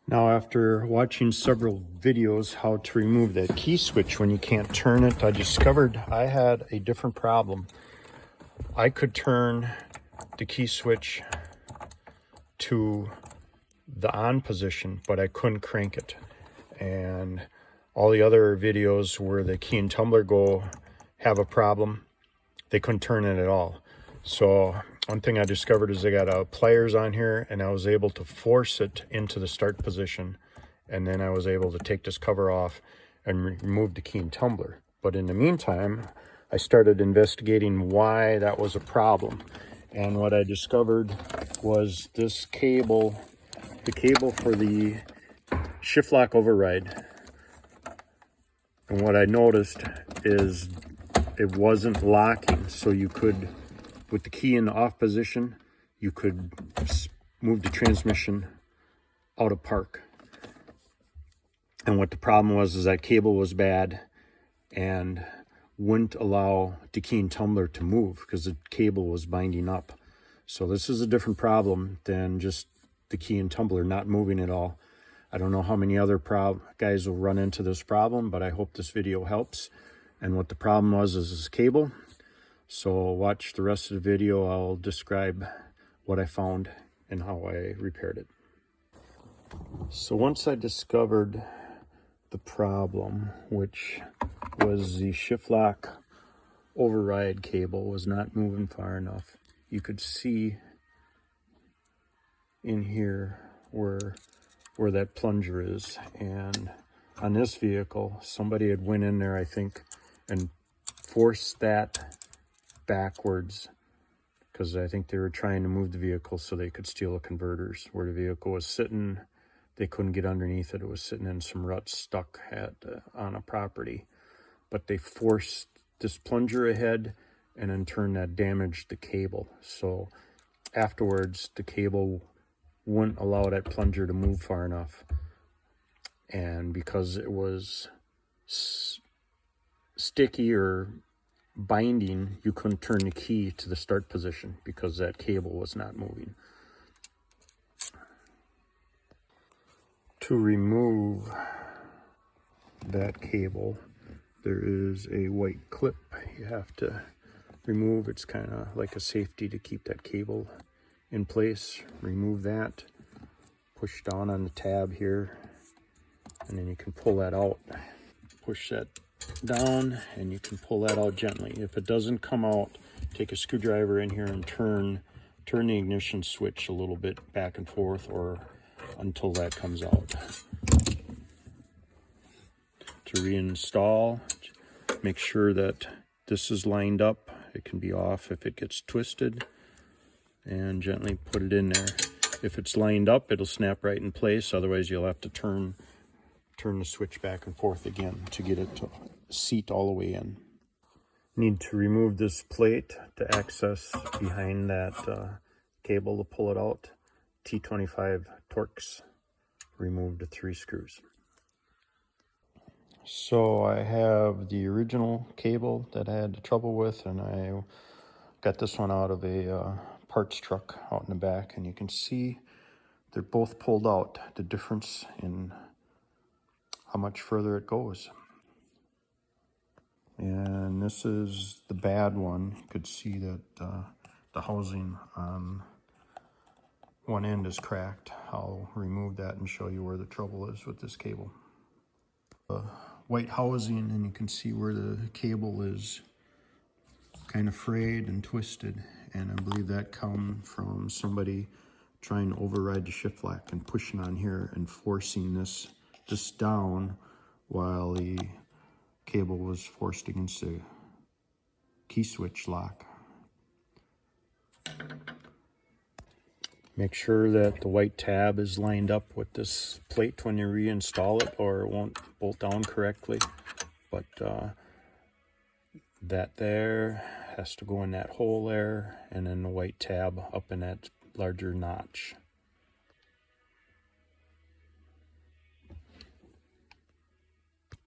Now, after watching several videos how to remove that key switch when you can't turn it, I discovered I had a different problem. I could turn the key switch to the on position, but I couldn't crank it. And all the other videos where the key and tumbler go have a problem, they couldn't turn it at all. So one thing I discovered is I got pliers on here, and I was able to force it into the start position, and then I was able to take this cover off and remove the key and tumbler. But in the meantime, I started investigating why that was a problem. And what I discovered was this cable, the cable for the shift lock override. And what I noticed is it wasn't locking, so you could, with the key in the off position, you could move the transmission out of park. And what the problem was is that cable was bad and wouldn't allow the key and tumbler to move because the cable was binding up. So this is a different problem than just the key and tumbler not moving at all. I don't know how many other guys will run into this problem, but I hope this video helps. And what the problem was is this cable. So watch the rest of the video. I'll describe what I found and how I repaired it. So once I discovered the problem, which was the shift lock override cable was not moving far enough, you could see in here where that plunger is. And on this vehicle, somebody had went in there, I think, and forced that backwards because I think they were trying to move the vehicle so they could steal the converters. Where the vehicle was sitting, they couldn't get underneath it. It was sitting in some ruts stuck on a property. But they forced this plunger ahead, and in turn that damaged the cable. So afterwards, the cable wouldn't allow that plunger to move far enough. And because it was sticky or binding, you couldn't turn the key to the start position because that cable was not moving. To remove that cable, there is a white clip you have to remove. It's kind of like a safety to keep that cable in place. Remove that, push down on the tab here, and then you can pull that out. Push that down and you can pull that out gently. If it doesn't come out, take a screwdriver in here and turn the ignition switch a little bit back and forth or until that comes out. To reinstall, make sure that this is lined up. It can be off if it gets twisted, and gently put it in there. If it's lined up, it'll snap right in place. Otherwise, you'll have to turn the switch back and forth again to get it to seat all the way in. Need to remove this plate to access behind that cable to pull it out. T25 Torx. Remove the 3 screws. So I have the original cable that I had trouble with, and I got this one out of a parts truck out in the back, and you can see they're both pulled out. The difference in how much further it goes. And this is the bad one. You could see that the housing on one end is cracked. I'll remove that and show you where the trouble is with this cable. White housing, and you can see where the cable is kind of frayed and twisted, and I believe that come from somebody trying to override the shift lock and pushing on here and forcing this down while the cable was forced against the key switch lock. Make sure that the white tab is lined up with this plate when you reinstall it, or it won't bolt down correctly. But that there has to go in that hole there, and then the white tab up in that larger notch.